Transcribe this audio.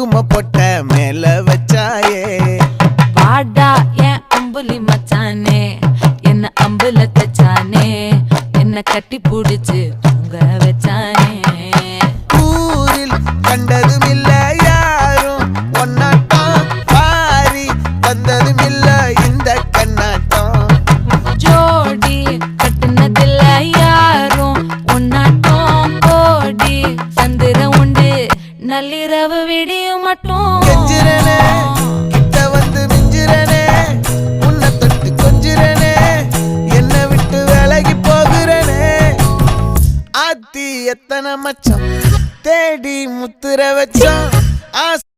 குங்கும பொட்ட மேல வச்சாயே வாடா என் அம்புலி மச்சானே என்ன அம்புல தச்சானே என்ன கட்டி புடிச்சு தூங்க வச்சானே ஊரில் கண்டதும் இல்ல யாரும் ஒன்னாட்டம் பாரி வந்ததும் இல்ல இந்த கண்ணாட்டம் ஜோடி கட்டுனதில்ல யாரும் ஒன்னாட்டம் கோடி சந்திர உண்டு நள்ளிரவு விடியும் மட்டும் கெஞ்சிரனே கிட்ட வந்து மிஞ்சிரனே உன்னை தொட்டு கொஞ்சிரனே என்ன விட்டு விலகி போகிறனே ஆத்தி எத்தனை மச்சம் தேடி முத்துற வச்சோம் ஆசை